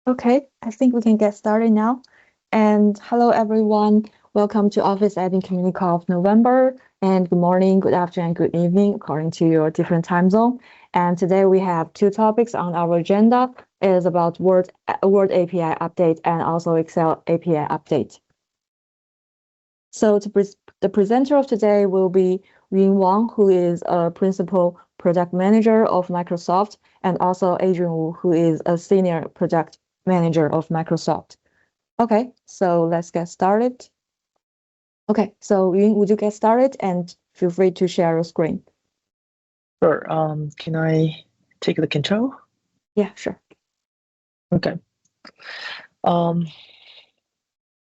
Okay, I think we can get started now. And hello, everyone. Welcome to Office Admin Community Call of November. And good morning, good afternoon, good evening, according to your different time zone. And today we have two topics on our agenda. It is about Word API update and also Excel API update. So the presenter of today will be Wang, who is a principal product manager of Microsoft, and also Adrian Wu, who is a senior product manager of Microsoft. Okay, so let's get started. Okay, so Yun, would you get started and feel free to share your screen? Sure. Can I take the control? Yeah, sure. Okay. Um,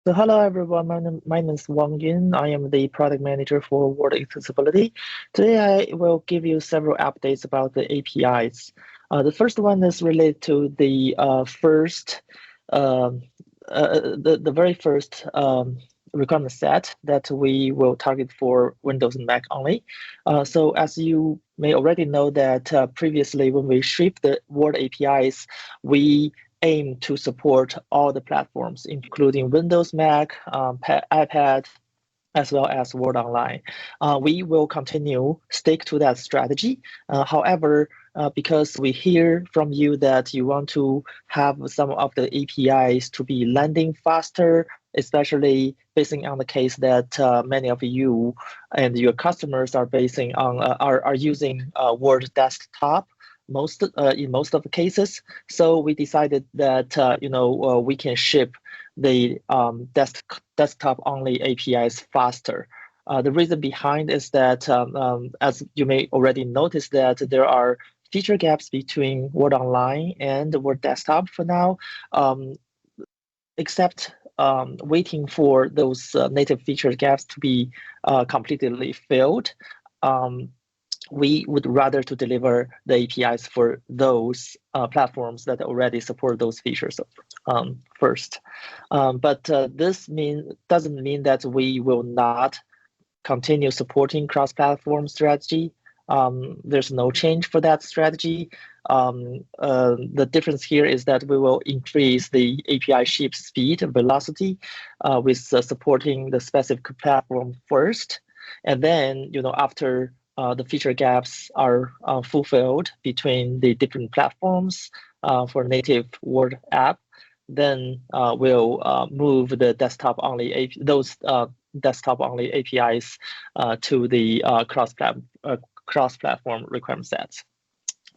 so hello everyone. My name is Wang Yun. I am the product manager for Word Accessibility. Today I will give you several updates about the APIs. The first one is related to the um, the very first requirement set that we will target for Windows and Mac only. So as you may already know that previously when we shipped the Word APIs, we aim to support all the platforms, including Windows, Mac, iPad, as well as Word Online. We will continue stick to that strategy. However, because we hear from you that you want to have some of the APIs to be landing faster, especially basing on the case that many of you and your customers are basing on are using Word desktop in most of the cases. So we decided that we can ship the desktop only APIs faster. The reason behind is that, as you may already notice, that there are feature gaps between Word Online and Word Desktop for now, except waiting for those native feature gaps to be completely filled. We would rather to deliver the APIs for those platforms that already support those features first. But this doesn't mean that we will not continue supporting cross-platform strategy. There's no change for that strategy. The difference here is that we will increase the API ship speed and velocity with supporting the specific platform first. And then, after the feature gaps are fulfilled between the different platforms for native Word app, then we'll move the those desktop only APIs to the cross-platform requirement sets.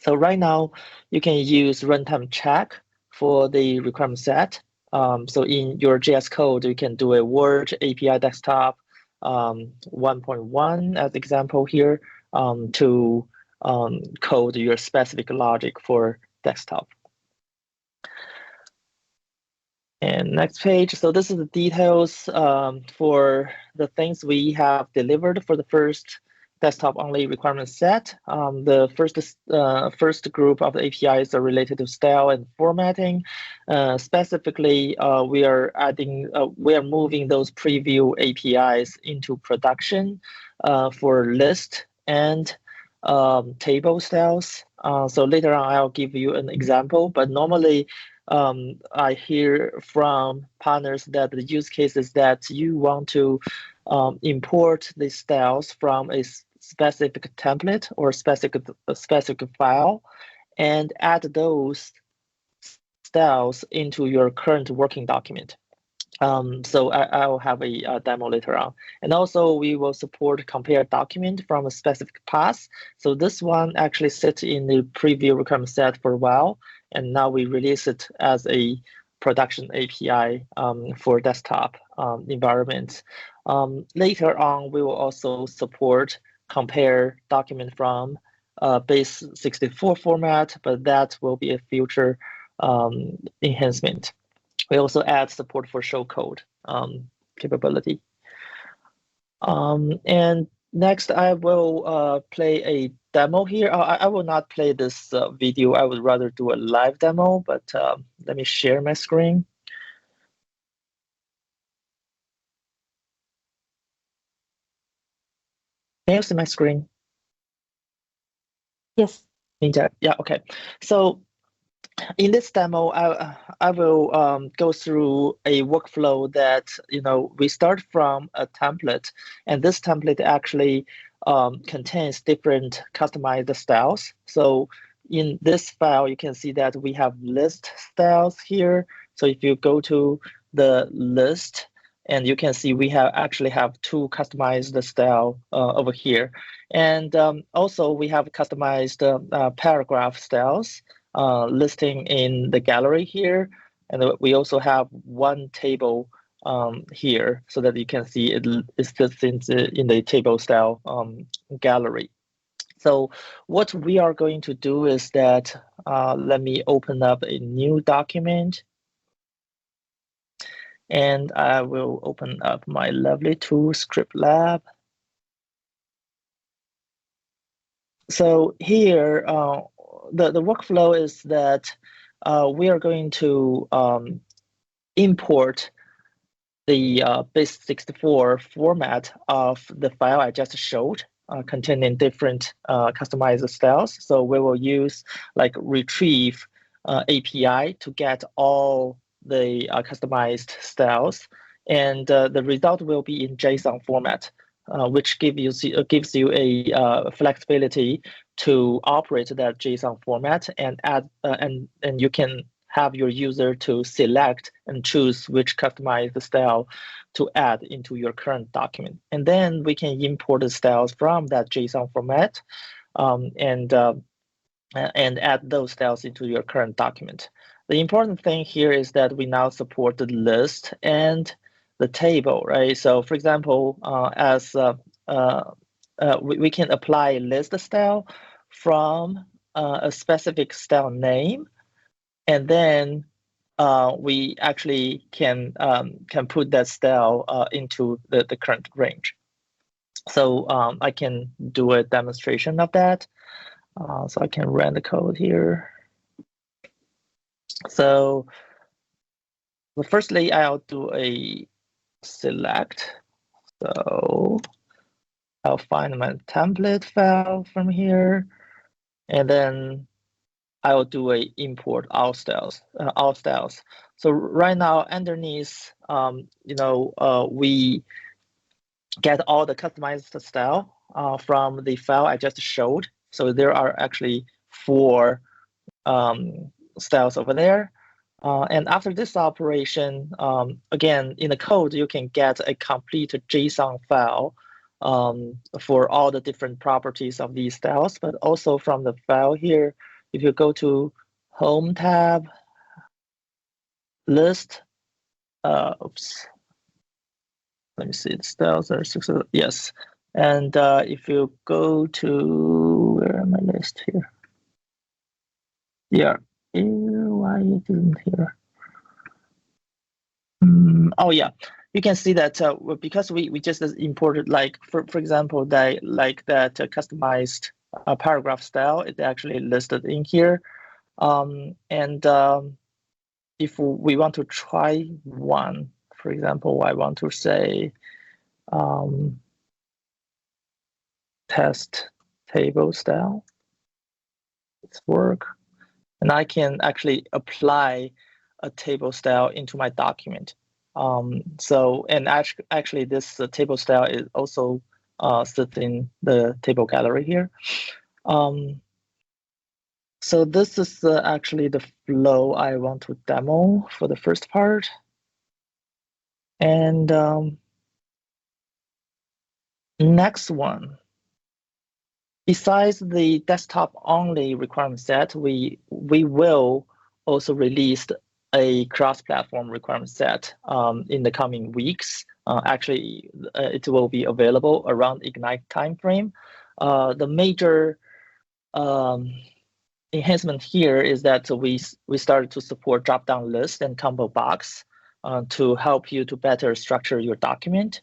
So right now, you can use runtime check for the requirement set. So in your JS code, you can do a Word API desktop 1.1 as example here to code your specific logic for desktop. And next page. So this is the details for the things we have delivered for the first desktop only requirement set. The first group of APIs are related to style and formatting. Specifically, we are moving those preview APIs into production for list and table styles. So later on, I'll give you an example, but normally I hear from partners that the use case is that you want to import the styles from a specific template or specific file and add those styles into your current working document. So I'll have a demo later on. And also we will support compare document from a specific path. So this one actually sits in the preview requirement set for a while, and now we release it as a production API for desktop environments. Later on, we will also support compare document from base 64 format, but that will be a future enhancement. We also add support for showcode capability. And next, I will play a demo here. I will not play this video. I would rather do a live demo, but let me share my screen. Can you see my screen? Yes. Yeah, okay. So In this demo, I will go through a workflow that we start from a template, and this template actually contains different customized styles. So in this file, you can see that we have list styles here. So if you go to the list, and you can see we actually have two customized style over here, and also we have customized paragraph styles listing in the gallery here. And we also have one table here so that you can see it fits in the table style gallery. So what we are going to do is that, let me open up a new document. And I will open up my lovely tool, Script Lab. So here, the workflow is that we are going to import the base64 format of the file I just showed, containing different customized styles. So we will use like retrieve API to get all the customized styles, and the result will be in JSON format, which gives you a flexibility to operate that JSON format and add and you can have your user to select and choose which customized style to add into your current document. And then we can import the styles from that JSON format and add those styles into your current document. The important thing here is that we now support the list and the table, right? So for example, we can apply list style from a specific style name, and then we actually can put that style into the current range. So I can do a demonstration of that. So I can run the code here. So firstly, I'll do a select. So I'll find my template file from here, and then I will do a import all styles. So right now underneath, we get all the customized style from the file I just showed. So there are actually 4 styles over there. And after this operation, again, in the code, you can get a complete JSON file for all the different properties of these styles, but also from the file here, if you go to Home tab, list, oops, let me see, the styles are 6, yes. And if you go to, where am I list here? Yeah, why it isn't here? Oh yeah, you can see that because we just imported, like for example, that customized paragraph style, it actually listed in here. And if we want to try one, for example, I want to say test table style. Let's work, and I can actually apply a table style into my document. So, and actually this table style is also sits in the table gallery here. So this is actually the flow I want to demo for the first part. And next one, besides the desktop only requirement set, we will also release a cross-platform requirement set in the coming weeks. Actually, it will be available around Ignite timeframe. The major enhancement here is that we started to support drop-down list and combo box to help you to better structure your document.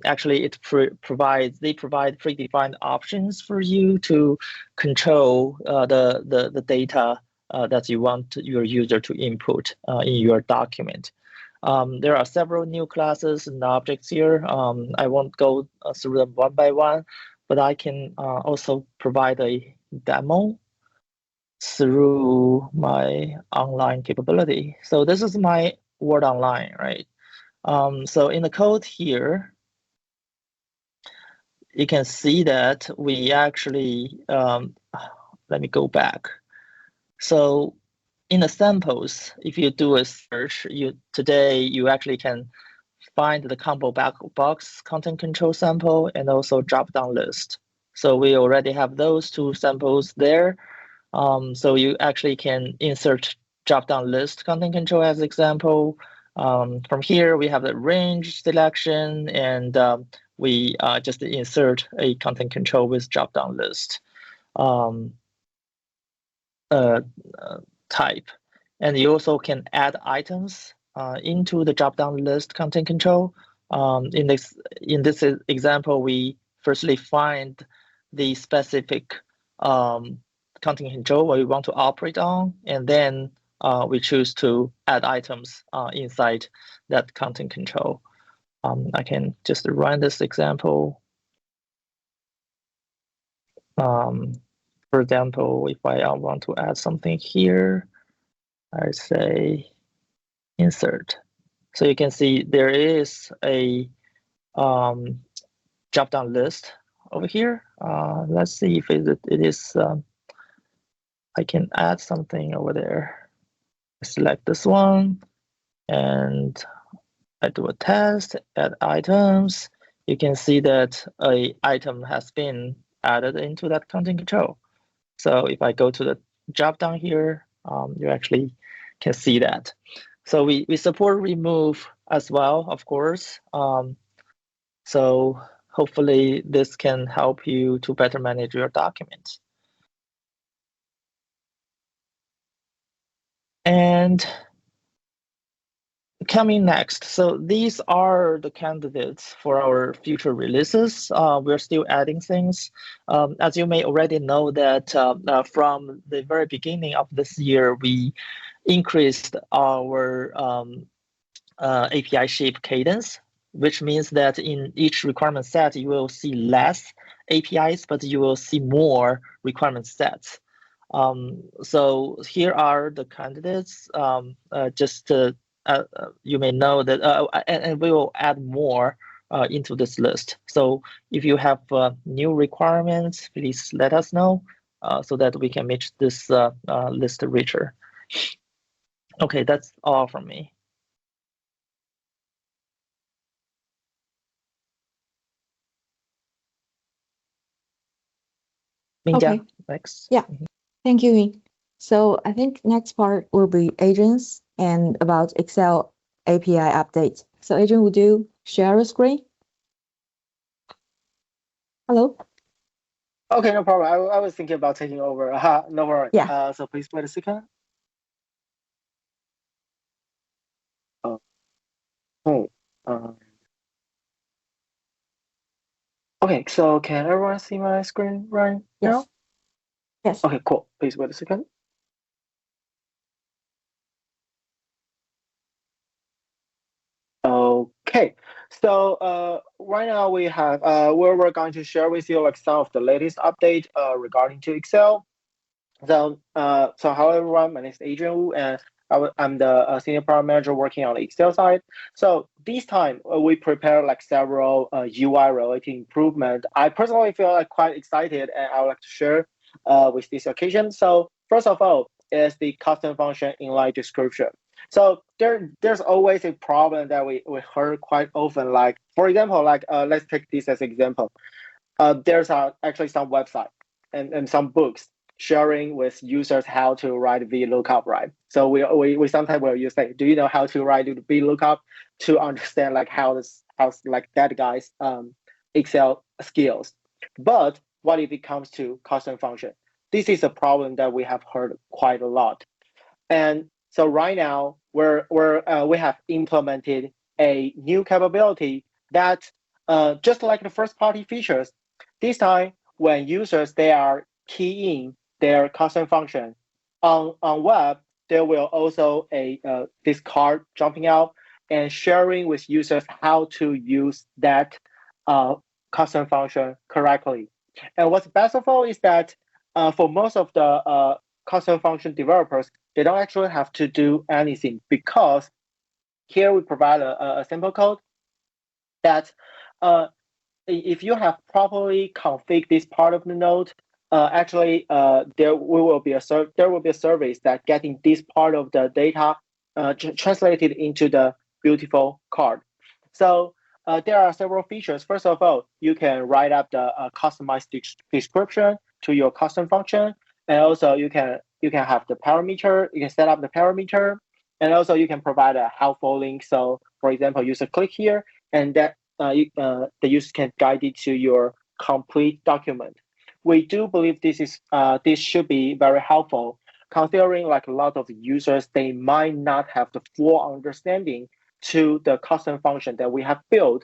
Actually, they provide predefined options for you to control the data that you want your user to input in your document. There are several new classes and objects here. I won't go through them one by one, but I can also provide a demo. through my online capability. So this is my Word Online, right? So in the code here, you can see that we actually, let me go back. So in the samples, if you do a search, today you actually can find the combo box content control sample and also drop-down list. So we already have those two samples there. So you actually can insert drop-down list content control as example. From here, we have the range selection, and we just insert a content control with drop-down list um, type. And you also can add items into the drop-down list content control. In this example, we firstly find the specific content control what we want to operate on, and then we choose to add items inside that content control. I can just run this example. For example, if I want to add something here, I say insert. So you can see there is a drop-down list over here. Let's see if it is, I can add something over there. Select this one, and I do a test, add items. You can see that a item has been added into that content control. So if I go to the drop-down here, you actually can see that. So we support remove as well, of course. So hopefully this can help you to better manage your documents. And coming next, so these are the candidates for our future releases. We're still adding things. As you may already know that from the very beginning of this year, we increased our API shape cadence, which means that in each requirement set, you will see less APIs, but you will see more requirement sets. So here are the candidates. You may know that, and we will add more into this list. So if you have new requirements, please let us know so that we can make this list richer. Okay, that's all from me. Mingjia, Okay. next. Yeah. Thank you, Ying. So I think next part will be agents and about Excel API update. So Adrian, would you share your screen? Hello? Okay, no problem. I was thinking about taking over. No worry. Yeah. So please wait a second. Oh, okay, so can everyone see my screen right now? Yes. Okay, cool. Please wait a second. Okay, so right now we have we're going to share with you like some of the latest update regarding to Excel. So hello everyone, my name is Adrian Wu, and I'm the senior product manager working on the Excel side. So this time we prepare like several UI related improvement. I personally feel like quite excited, and I would like to share with this occasion. So first of all is the custom function inline description. So there's always a problem that we heard quite often. Like for example, like let's take this as example. There's actually some website and some books sharing with users how to write VLOOKUP, right? So we sometimes will use like, do you know how to write VLOOKUP to understand like how's like that guy's Excel skills? But what if it comes to custom function? This is a problem that we have heard quite a lot. And so right now we have implemented a new capability that just like the first party features, this time when users they are keying their custom function on web, there will also a this card jumping out and sharing with users how to use that custom function correctly. And what's best of all is that for most of the custom function developers, they don't actually have to do anything, because here we provide a simple code that if you have properly configured this part of the node, actually there will be a service that getting this part of the data translated into the beautiful card. So there are several features. First of all, you can write up the customized description to your custom function, and also you can have the parameter. You can set up the parameter, and also you can provide a helpful link. So, for example, user click here, and that the user can guide it to your complete document. We do believe this should be very helpful, considering like a lot of users, they might not have the full understanding to the custom function that we have built.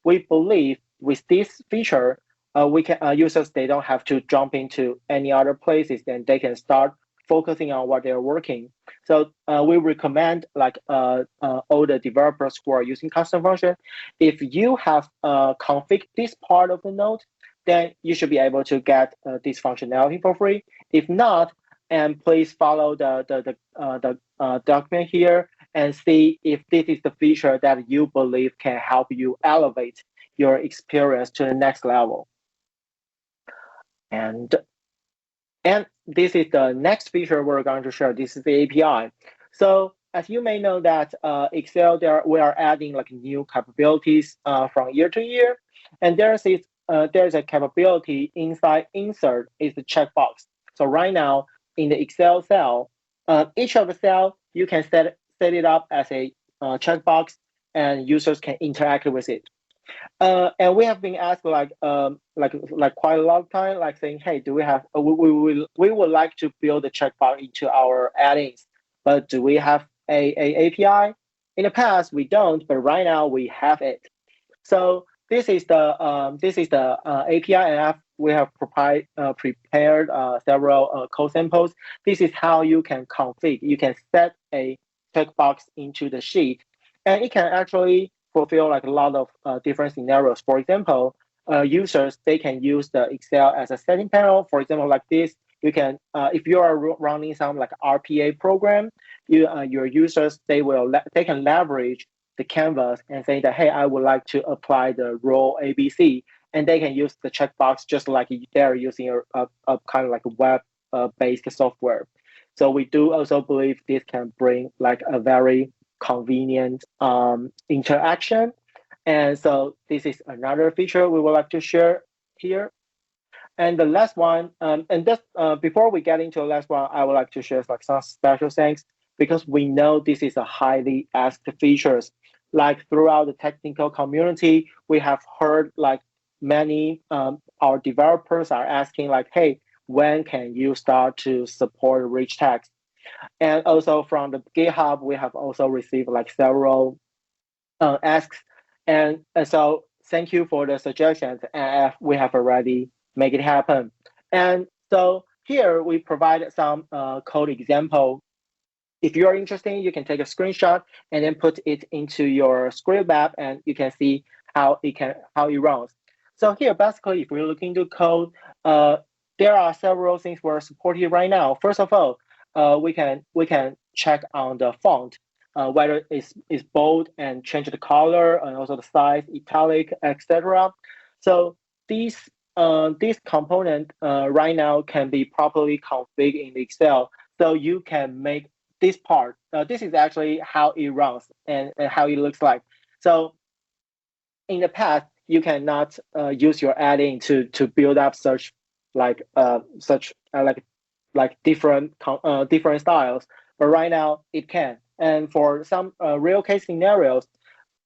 We believe with this feature, we can users, they don't have to jump into any other places, and they can start focusing on what they're working. So we recommend like all the developers who are using custom function, if you have configured this part of the node, then you should be able to get this functionality for free. If not, and please follow the document here and see if this is the feature that you believe can help you elevate your experience to the next level. And this is the next feature we're going to share. This is the API. So as you may know that Excel, we are adding like new capabilities from year to year, and there's a capability inside insert is the checkbox. So right now in the Excel cell, each of the cell you can set it up as a checkbox, and users can interact with it. And we have been asked like quite a lot of time, like saying, hey, do we have we would like to build a checkbox into our add-ins, but do we have a API? In the past we don't, but right now we have it. So this is the API, and we have prepared several code samples. This is how you can configure. You can set a checkbox into the sheet, and it can actually fulfill like a lot of different scenarios. For example, users, they can use the Excel as a setting panel. For example, like this, you can if you are running some like RPA program, your users, they can leverage the canvas and say that, hey, I would like to apply the role ABC, and they can use the checkbox just like they're using a kind of like a web based software. So we do also believe this can bring like a very convenient interaction. And so this is another feature we would like to share here. And the last one, and this before we get into the last one, I would like to share like some special thanks, because we know this is a highly asked features. Like throughout the technical community, we have heard like many our developers are asking like, hey, when can you start to support rich text? And also from the GitHub, we have also received like several asks. And so thank you for the suggestions, and we have already make it happen. And so here we provide some code example. If you are interested, you can take a screenshot and then put it into your script app, and you can see how it runs. So here, basically, if we're looking to code, there are several things we're supporting right now. First of all, we can check on the font, whether it's bold, and change the color, and also the size, italic, etc. So these component right now can be properly configured in Excel, so you can make this part. This is actually how it runs and how it looks like. So in the past, you cannot use your add-in to build up such different styles, but right now it can. And for some real case scenarios,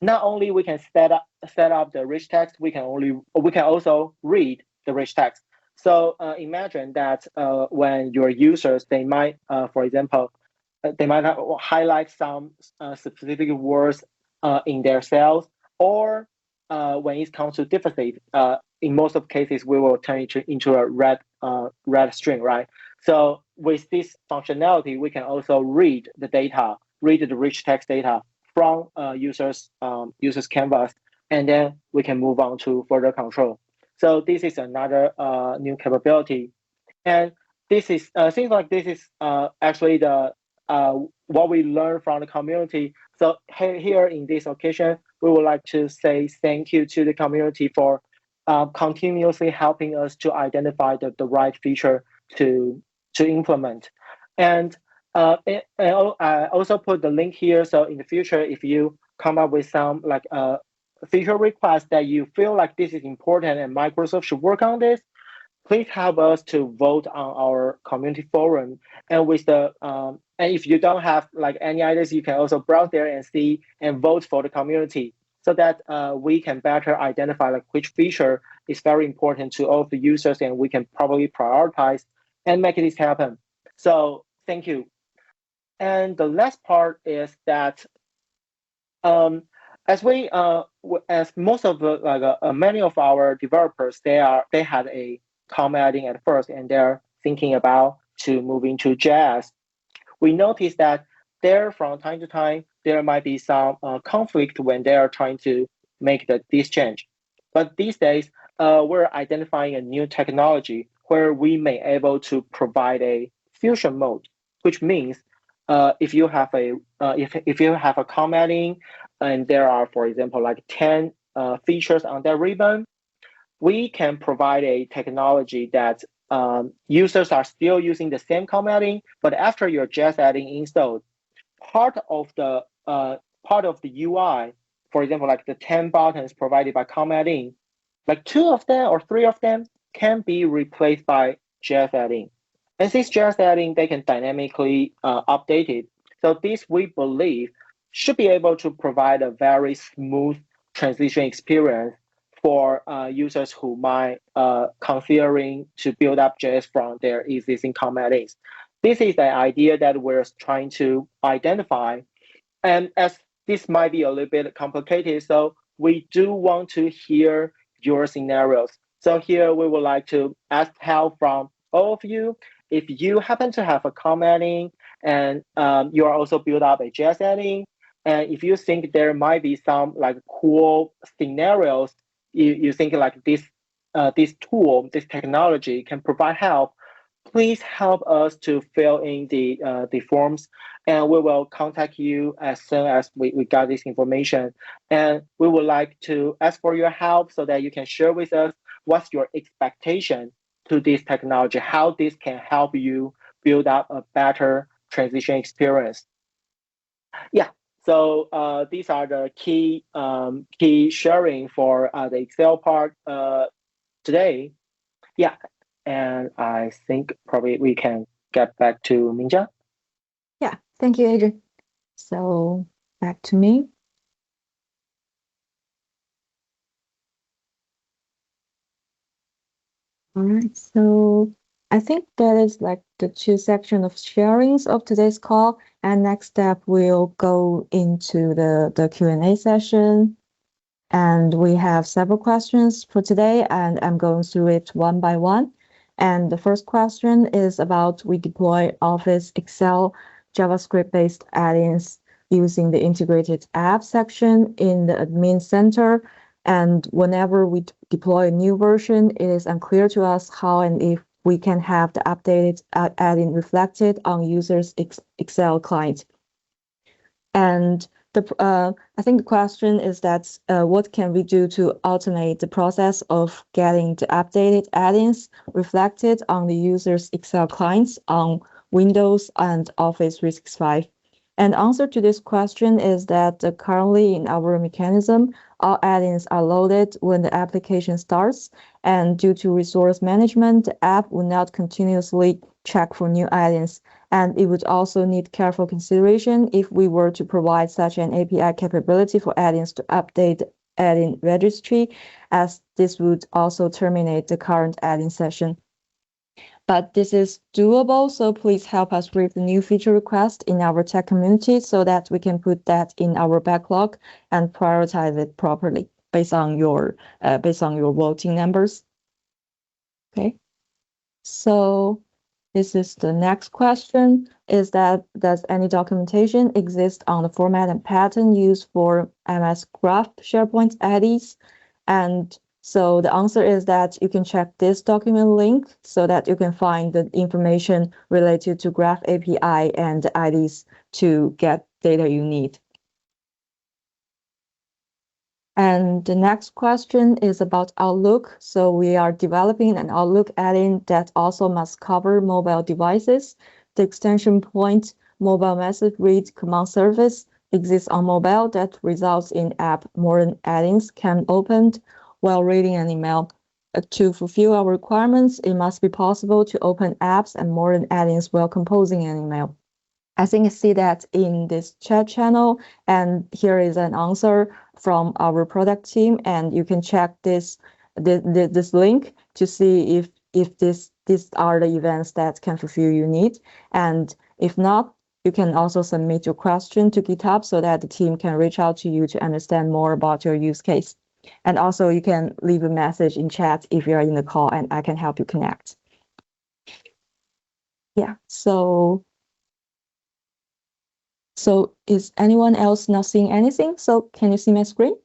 not only we can set up the rich text, we can also read the rich text. So imagine that when your users, they might, for example, they might highlight some specific words in their cells, or when it comes to deficit, in most of cases, we will turn it into a red string, right? So with this functionality, we can also read the data, read the rich text data from users canvas, and then we can move on to further control. So this is another new capability. And this is things like this is actually the what we learned from the community. So here in this occasion, we would like to say thank you to the community for continuously helping us to identify the right feature to implement. And I also put the link here. So in the future, if you come up with some like feature request that you feel like this is important and Microsoft should work on this, please help us to vote on our community forum. And with the and if you don't have like any ideas, you can also browse there and see and vote for the community so that we can better identify like which feature is very important to all of the users, and we can probably prioritize and make this happen. So thank you. And the last part is that um, as most of the like many of our developers, they had a commenting at first, and they're thinking about to move into JS. We noticed that there from time to time there might be some conflict when they are trying to make this change. But these days, we're identifying a new technology where we may able to provide a fusion mode, which means if you have a if you have a commenting and there are, for example, like 10 features on that ribbon, we can provide a technology that users are still using the same commenting, but after your JS add-in installed, part of the UI, for example, like the 10 buttons provided by commenting, like 2 of them or 3 of them can be replaced by JS add-in. And since JS add-in, they can dynamically update it. So this, we believe, should be able to provide a very smooth transition experience for users who might considering to build up JS from their existing comments. This is the idea that we're trying to identify. And as this might be a little bit complicated, so we do want to hear your scenarios. So here we would like to ask help from all of you. If you happen to have a commenting and you are also build up a JS add-in, and if you think there might be some like cool scenarios, you think like this tool, this technology can provide help, please help us to fill in the forms, and we will contact you as soon as we got this information. And we would like to ask for your help so that you can share with us what's your expectation to this technology, how this can help you build up a better transition experience. Yeah. So these are the key sharing for the Excel part today. Yeah, and I think probably we can get back to Mingjia. Yeah, thank you, Adrian. So back to me. All right, so I think that is like the 2 sections of sharings of today's call. And next step, we'll go into the Q&A session. And we have several questions for today, and I'm going through it one by one. And the first question is about we deploy Office Excel JavaScript-based add-ins using the integrated app section in the admin center. And whenever we deploy a new version, it is unclear to us how and if we can have the updated add-in reflected on users' Excel client. And I think the question is that what can we do to automate the process of getting the updated add-ins reflected on the user's Excel clients on Windows and Office 365? And the answer to this question is that currently in our mechanism, all add-ins are loaded when the application starts, and due to resource management, the app will not continuously check for new add-ins. And it would also need careful consideration if we were to provide such an API capability for add-ins to update add-in registry, as this would also terminate the current add-in session. But this is doable, so please help us with the new feature request in our tech community so that we can put that in our backlog and prioritize it properly based on your voting numbers. Okay, so this is the next question, is that does any documentation exist on the format and pattern used for MS Graph SharePoint add-ins? And So the answer is that you can check this document link so that you can find the information related to Graph API and the IDs to get data you need. And the next question is about Outlook. So we are developing an Outlook add-in that also must cover mobile devices. The extension point mobile message read command service exists on mobile that results in app more than add-ins can opened while reading an email. To fulfill our requirements, it must be possible to open apps and more than add-ins while composing an email. I think I see that in this chat channel, and here is an answer from our product team, and you can check this link to see if these are the events that can fulfill your need, and if not, you can also submit your question to GitHub so that the team can reach out to you to understand more about your use case. And also you can leave a message in chat if you're in the call and I can help you connect. Yeah, so is anyone else not seeing anything? So can you see my screen?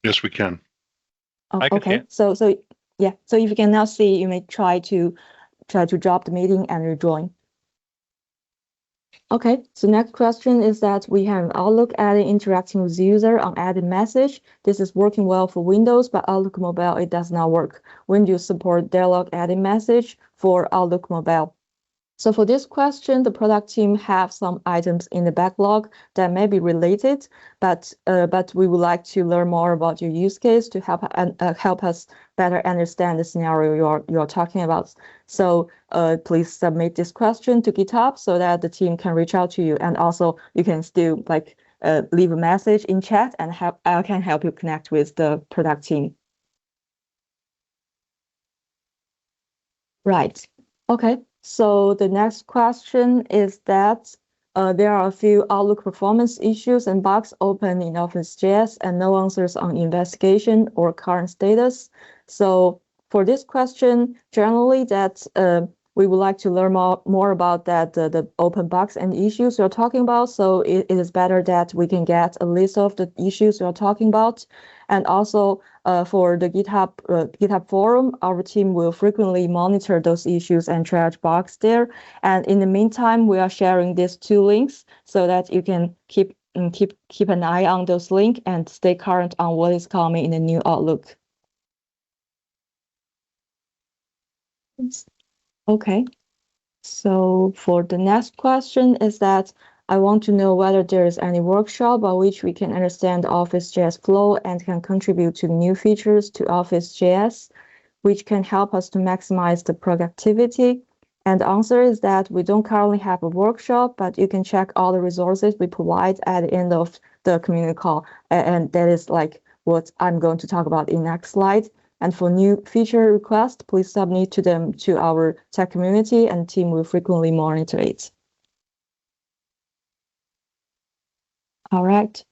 Yes, we can. Oh, I can okay. see So yeah. So if you can now see, you may try to drop the meeting and rejoin. Okay. So next question is that we have Outlook add-in interacting with user on added message. This is working well for Windows, but Outlook Mobile it does not work. When do you support dialog add-in message for Outlook Mobile? So for this question, the product team have some items in the backlog that may be related, but we would like to learn more about your use case to help us better understand the scenario you're talking about. So please submit this question to GitHub so that the team can reach out to you, and also you can still leave a message in chat, and I can help you connect with the product team. Right. Okay. So the next question is that there are a few Outlook performance issues and bugs open in Office.js and no answers on investigation or current status. So for this question, generally that we would like to learn more about that the open bugs and issues you're talking about. So it is better that we can get a list of the issues you're talking about. And also for the GitHub forum, our team will frequently monitor those issues and triage bugs there. And in the meantime, we are sharing these two links so that you can keep an eye on those links and stay current on what is coming in the new Outlook. Okay. So for the next question is that I want to know whether there is any workshop by which we can understand Office.js flow and can contribute to new features to Office.js, which can help us to maximize the productivity. And the answer is that we don't currently have a workshop, but you can check all the resources we provide at the end of the community call. And that is like what I'm going to talk about in next slide. And for new feature requests, please submit to them to our tech community, and team will frequently monitor it. All right.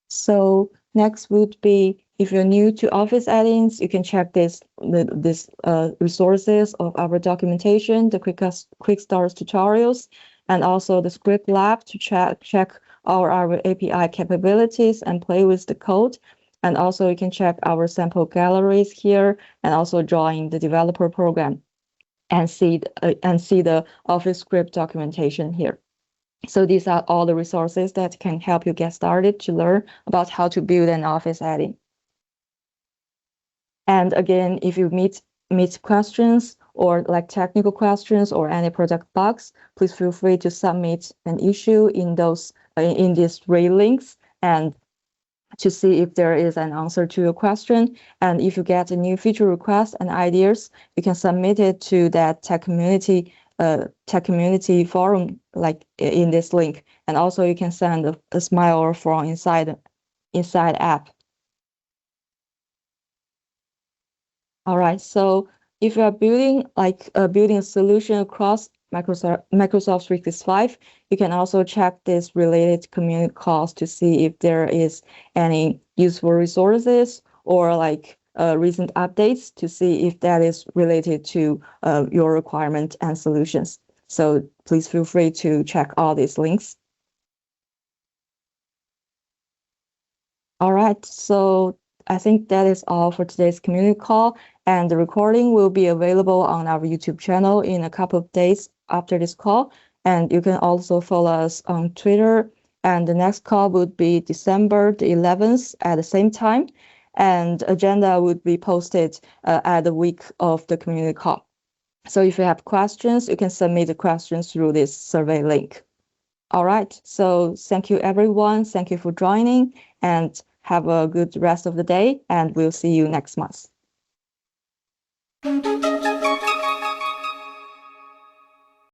So next would be, if you're new to Office add-ins, you can check this resources of our documentation, the quick starts tutorials, and also the script lab to check our API capabilities and play with the code. And also you can check our sample galleries here and also join the developer program and see the Office script documentation here. So these are all the resources that can help you get started to learn about how to build an Office add-in. And again, if you meet questions or like technical questions or any product bugs, please feel free to submit an issue in these 3 links and to see if there is an answer to your question. And if you get a new feature request and ideas, you can submit it to that tech community forum, like in this link. And also you can send a smile or form inside app. All right. So if you are building a solution across Microsoft 365, you can also check this related community calls to see if there is any useful resources or recent updates to see if that is related to your requirement and solutions. So please feel free to check all these links. All right, so I think that is all for today's community call, and the recording will be available on our YouTube channel in a couple of days after this call. And you can also follow us on Twitter. And the next call would be December the 11th at the same time. And agenda would be posted at the week of the community call. So if you have questions, you can submit the questions through this survey link. All right, so thank you everyone. Thank you for joining and have a good rest of the day, and we'll see you next month.